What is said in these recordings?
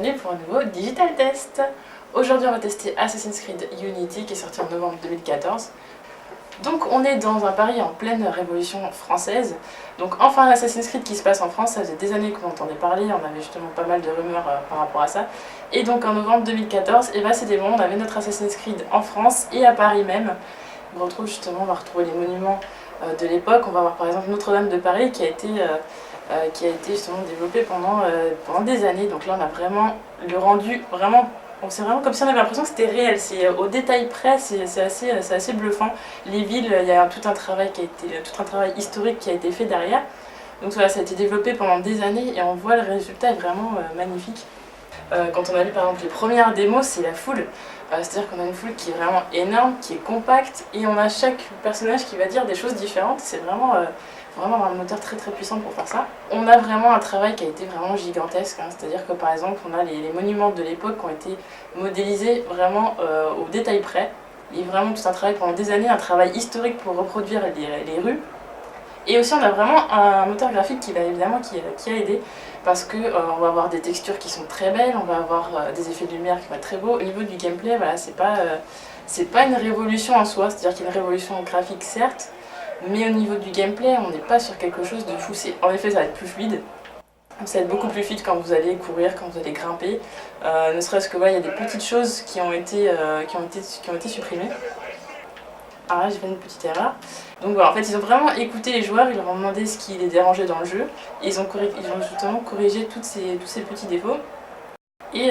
bienvenue pour un nouveau Digital Test. Aujourd'hui on va tester Assassin's Creed Unity qui est sorti en novembre 2014. Donc on est dans un Paris en pleine révolution française. Donc enfin un Assassin's Creed qui se passe en France, ça faisait des années qu'on entendait parler, on avait justement pas mal de rumeurs par rapport à ça. Et donc en novembre 2014, et bah c'était bon, on avait notre Assassin's Creed en France et à Paris même. On retrouve justement, on va retrouver les monuments de l'époque. On va voir par exemple Notre-Dame de Paris qui a été justement développé pendant des années. Donc là on a vraiment le rendu, c'est vraiment comme si on avait l'impression que c'était réel, c'est au détail près, c'est assez bluffant. Les villes, il y a tout un travail historique qui a été fait derrière. Donc voilà, ça a été développé pendant des années et on voit le résultat est vraiment magnifique. Quand on a vu par exemple les premières démos, c'est la foule. C'est-à-dire qu'on a une foule qui est vraiment énorme, qui est compacte, et on a chaque personnage qui va dire des choses différentes. C'est vraiment un moteur très puissant pour faire ça. On a vraiment un travail qui a été vraiment gigantesque, hein. C'est-à-dire que par exemple on a les monuments de l'époque qui ont été modélisés vraiment au détail près. Il y a vraiment tout un travail pendant des années, un travail historique pour reproduire les rues. Et aussi on a vraiment un moteur graphique qui va évidemment qui a aidé, parce que on va avoir des textures qui sont très belles, on va avoir des effets de lumière qui vont être très beaux. Au niveau du gameplay, voilà, c'est pas une révolution en soi, c'est-à-dire qu'il y a une révolution graphique certes, mais au niveau du gameplay, on n'est pas sur quelque chose de fou. En effet, ça va être plus fluide. Ça va être beaucoup plus fluide quand vous allez courir, quand vous allez grimper. Ne serait-ce que il y a des petites choses qui ont été supprimées. Alors là, j'ai fait une petite erreur. Donc voilà, en fait, ils ont vraiment écouté les joueurs, ils leur ont demandé ce qui les dérangeait dans le jeu, et ils ont justement corrigé tous ces petits défauts. Et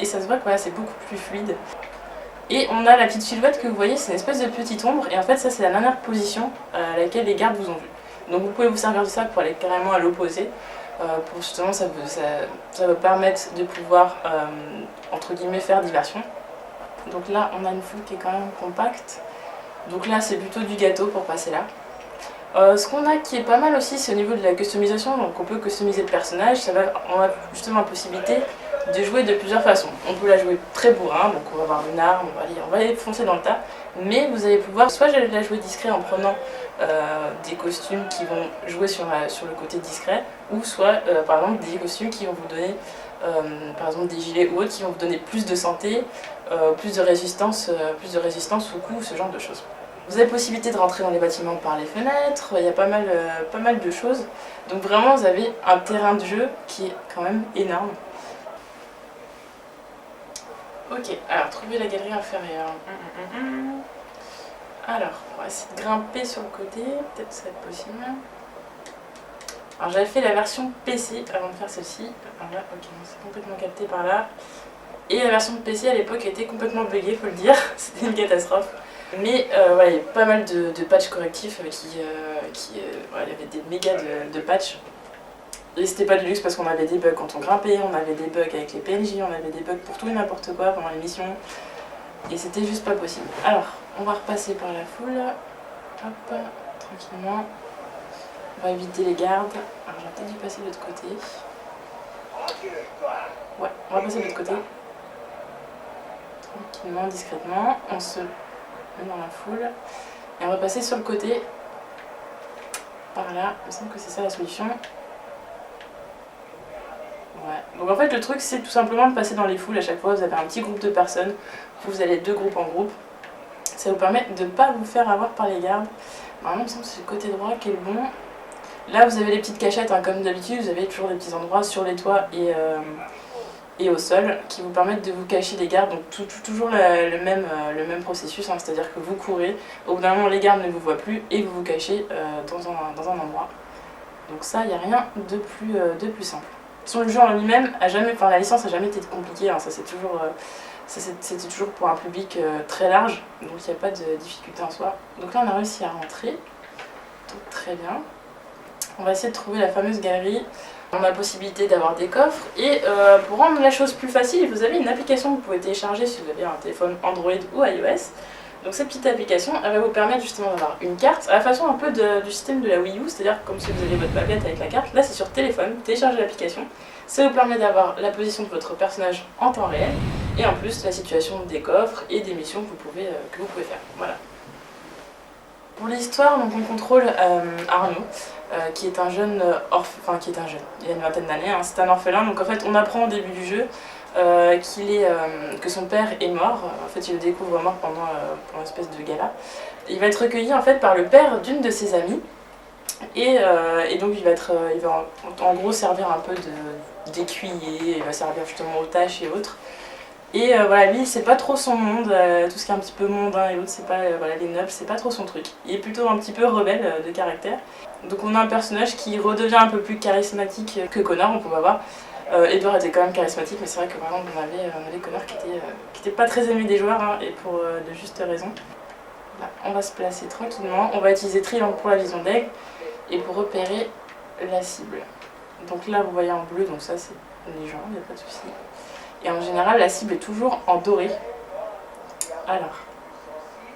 ça se voit que voilà, c'est beaucoup plus fluide. Et on a la petite silhouette que vous voyez, c'est une espèce de petite ombre, et en fait ça c'est la dernière position à laquelle les gardes vous ont vu. Donc vous pouvez vous servir de ça pour aller carrément à l'opposé, pour justement ça vous permettre de pouvoir entre guillemets faire diversion. Donc là on a une foule qui est quand même compacte, donc là c'est plutôt du gâteau pour passer là. Ce qu'on a qui est pas mal aussi, c'est au niveau de la customisation. Donc on peut customiser le personnage, on a justement la possibilité de jouer de plusieurs façons. On peut la jouer très bourrin, donc on va avoir une arme, on va aller foncer dans le tas, mais vous allez pouvoir soit la jouer discret en prenant des costumes qui vont jouer sur le côté discret, ou soit par exemple des costumes qui vont vous donner par exemple des gilets ou autres qui vont vous donner plus de santé, plus de résistance au coup, ce genre de choses. Vous avez possibilité de rentrer dans les bâtiments par les fenêtres, il y a pas mal de choses. Donc vraiment vous avez un terrain de jeu qui est quand même énorme. Ok, alors trouver la galerie inférieure. Alors, on va essayer de grimper sur le côté, peut-être ça va être possible. Alors j'avais fait la version PC avant de faire celle-ci. Alors là, ok, c'est complètement capté par là. Et la version de PC à l'époque était complètement buggée, faut le dire, c'était une catastrophe. Mais il y a pas mal de patchs correctifs il y avait des méga de patchs. Et c'était pas du luxe parce qu'on avait des bugs quand on grimpait, on avait des bugs avec les PNJ, on avait des bugs pour tout et n'importe quoi pendant les missions. Et c'était juste pas possible. Alors, on va repasser par la foule. Hop, tranquillement. On va éviter les gardes. Alors j'ai peut-être dû passer de l'autre côté. Ouais, on va passer de l'autre côté. Tranquillement, discrètement. On se met dans la foule. Et on va passer sur le côté. Par là. Il me semble que c'est ça la solution. Ouais. Donc en fait le truc c'est tout simplement de passer dans les foules à chaque fois, vous avez un petit groupe de personnes, vous allez de groupe en groupe, ça vous permet de ne pas vous faire avoir par les gardes. Normalement il me semble que c'est le côté droit qui est le bon. Là vous avez les petites cachettes, hein, comme d'habitude, vous avez toujours des petits endroits sur les toits et au sol qui vous permettent de vous cacher des gardes, donc toujours le même processus, hein, c'est-à-dire que vous courez, au bout d'un moment les gardes ne vous voient plus et vous vous cachez dans un endroit. Donc ça il n'y a rien de plus simple. Sur le jeu en lui-même, la licence n'a jamais été compliquée, hein, c'était toujours pour un public très large, donc il n'y a pas de difficulté en soi. Donc là on a réussi à rentrer, donc très bien. On va essayer de trouver la fameuse galerie. On a la possibilité d'avoir des coffres et pour rendre la chose plus facile, vous avez une application que vous pouvez télécharger si vous avez un téléphone Android ou iOS. Donc cette petite application, elle va vous permettre justement d'avoir une carte à la façon un peu du système de la Wii U, c'est-à-dire comme si vous avez votre tablette avec la carte. Là c'est sur téléphone, téléchargez l'application. Ça vous permet d'avoir la position de votre personnage en temps réel et en plus la situation des coffres et des missions que vous pouvez faire. Voilà. Pour l'histoire, donc on contrôle Arnaud, qui est un jeune il a une vingtaine d'années, hein, c'est un orphelin, donc en fait on apprend au début du jeu que son père est mort. En fait, il le découvre mort pendant une espèce de gala. Il va être recueilli en fait par le père d'une de ses amies. Et donc il va en gros servir un peu d'écuyer, il va servir justement aux tâches et autres. Et voilà, lui c'est pas trop son monde, tout ce qui est un petit peu mondain et autres, c'est pas, voilà, les nobles, c'est pas trop son truc. Il est plutôt un petit peu rebelle de caractère. Donc on a un personnage qui redevient un peu plus charismatique que Connor, on peut voir. Edward était quand même charismatique, mais c'est vrai que par exemple on avait Connor qui était pas très aimé des joueurs, hein, et pour de justes raisons. Là, on va se placer tranquillement, on va utiliser triangle pour la vision d'aigle et pour repérer la cible. Donc là vous voyez en bleu, donc ça c'est les gens, il n'y a pas de souci. Et en général la cible est toujours en doré. Alors,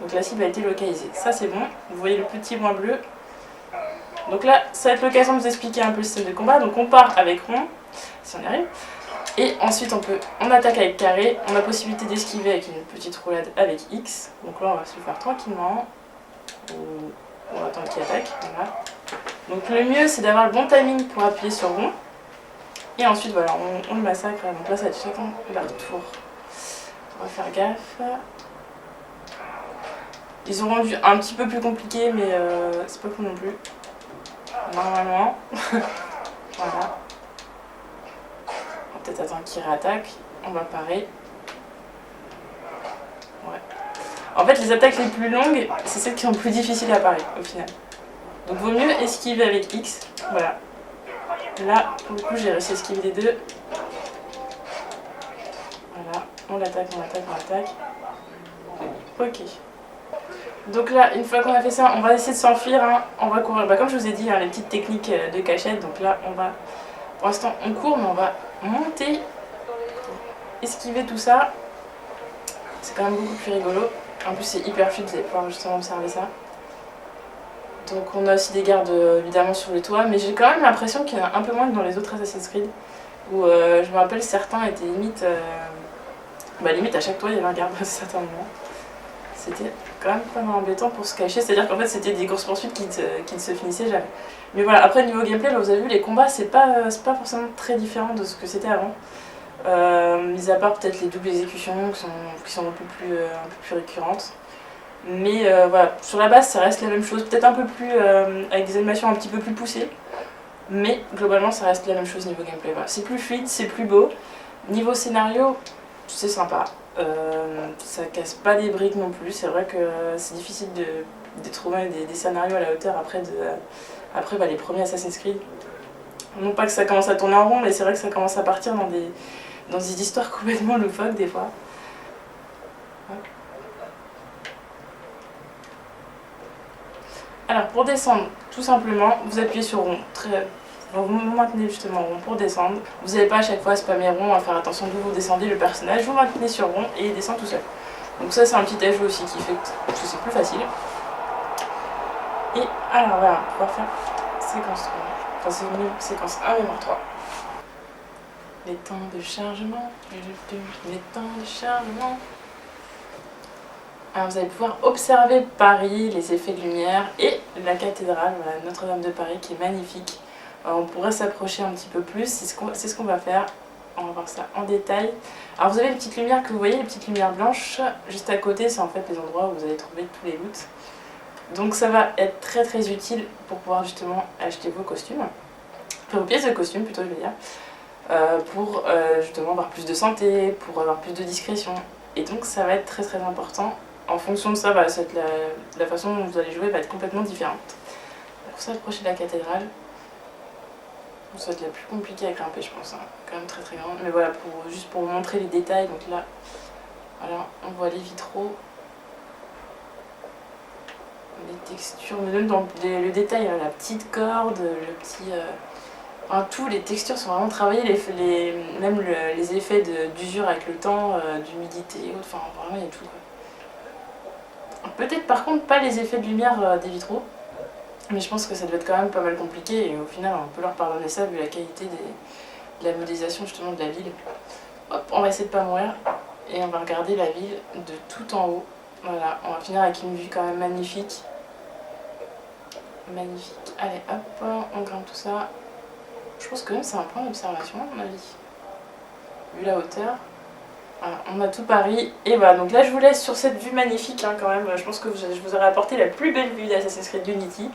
donc la cible a été localisée, ça c'est bon, vous voyez le petit point bleu. Donc là ça va être l'occasion de vous expliquer un peu le système de combat, donc on part avec rond, si on y arrive. Et ensuite on attaque avec carré, on a possibilité d'esquiver avec une petite roulade avec X. Donc là on va se le faire tranquillement. On va attendre qu'il attaque. Voilà. Donc le mieux c'est d'avoir le bon timing pour appuyer sur rond. Et ensuite voilà, on le massacre. Donc là ça va être chacun leur tour. On va faire gaffe. Ils ont rendu un petit peu plus compliqué, mais c'est pas fou non plus. Normalement. Voilà. On va peut-être attendre qu'il réattaque. On va parer. Ouais. En fait, les attaques les plus longues, c'est celles qui sont plus difficiles à parer au final. Donc vaut mieux esquiver avec X. Voilà. Là, pour le coup, j'ai réussi à esquiver les deux. Voilà. On l'attaque, on l'attaque, on l'attaque. Ok. Donc là, une fois qu'on a fait ça, on va essayer de s'enfuir. Hein. On va courir. Bah, comme je vous ai dit, hein, les petites techniques de cachette. Donc là, on va... Pour l'instant, on court, mais on va monter, esquiver tout ça. C'est quand même beaucoup plus rigolo. En plus, c'est hyper fluide, vous allez pouvoir justement observer ça. Donc on a aussi des gardes évidemment sur le toit, mais j'ai quand même l'impression qu'il y en a un peu moins que dans les autres Assassin's Creed, où je me rappelle certains étaient limite... limite à chaque toit il y avait un garde à certains moments. C'était quand même pas mal embêtant pour se cacher, c'est-à-dire qu'en fait c'était des courses poursuites qui ne se finissaient jamais. Mais voilà, après niveau gameplay, là, vous avez vu, les combats c'est pas forcément très différent de ce que c'était avant. Mis à part peut-être les doubles exécutions qui sont un peu plus récurrentes. Mais voilà, sur la base ça reste la même chose, peut-être un peu plus avec des animations un petit peu plus poussées. Mais globalement ça reste la même chose niveau gameplay. Voilà. C'est plus fluide, c'est plus beau. Niveau scénario, c'est sympa. Ça casse pas les briques non plus. C'est vrai que c'est difficile de trouver des scénarios à la hauteur après les premiers Assassin's Creed. Non pas que ça commence à tourner en rond, mais c'est vrai que ça commence à partir dans des histoires complètement loufoques des fois. Ouais. Alors pour descendre, tout simplement, vous appuyez sur rond. Vous maintenez justement rond pour descendre. Vous n'allez pas à chaque fois spammer rond, à faire attention d'où vous descendez le personnage. Vous maintenez sur rond et il descend tout seul. Donc ça c'est un petit ajout aussi qui fait que c'est plus facile. Et alors voilà, on va faire séquence 3. Enfin c'est mieux, séquence 1 mémoire 3. Les temps de chargement. Les temps de chargement. Alors vous allez pouvoir observer Paris, les effets de lumière et la cathédrale, voilà, Notre-Dame de Paris qui est magnifique. On pourrait s'approcher un petit peu plus, c'est ce qu'on va faire. On va voir ça en détail. Alors vous avez les petites lumières que vous voyez, les petites lumières blanches, juste à côté, c'est en fait les endroits où vous allez trouver tous les loots. Donc ça va être très très utile pour pouvoir justement acheter vos costumes, enfin vos pièces de costume plutôt je veux dire, pour justement avoir plus de santé, pour avoir plus de discrétion. Et donc ça va être très très important. En fonction de ça, bah, la façon dont vous allez jouer va être complètement différente. Pour s'approcher de la cathédrale, ça va être la plus compliquée à grimper je pense, hein. Quand même très très grande. Mais voilà, juste pour vous montrer les détails, donc là, voilà, on voit les vitraux, les textures, mais même dans le détail, la petite corde, le petit... Enfin, les textures sont vraiment travaillées, même les effets d'usure avec le temps, d'humidité, enfin vraiment il y a tout. Peut-être par contre pas les effets de lumière des vitraux, mais je pense que ça doit être quand même pas mal compliqué et au final on peut leur pardonner ça vu la qualité de la modélisation justement de la ville. Hop, on va essayer de pas mourir et on va regarder la ville de tout en haut. Voilà, on va finir avec une vue quand même magnifique. Magnifique. Allez hop, on grimpe tout ça. Je pense que même c'est un point d'observation à mon avis, vu la hauteur. Voilà, on a tout Paris. Et voilà, donc là je vous laisse sur cette vue magnifique hein, quand même. Je pense que je vous aurais apporté la plus belle vue d'Assassin's Creed Unity.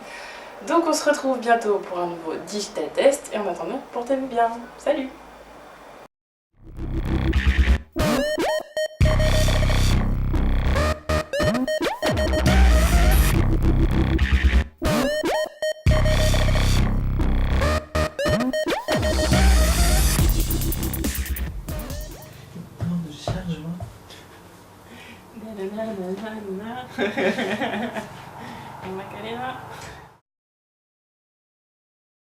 Donc on se retrouve bientôt pour un nouveau Digital Test. Et en attendant, portez-vous bien. Salut! De chargement. Macarena.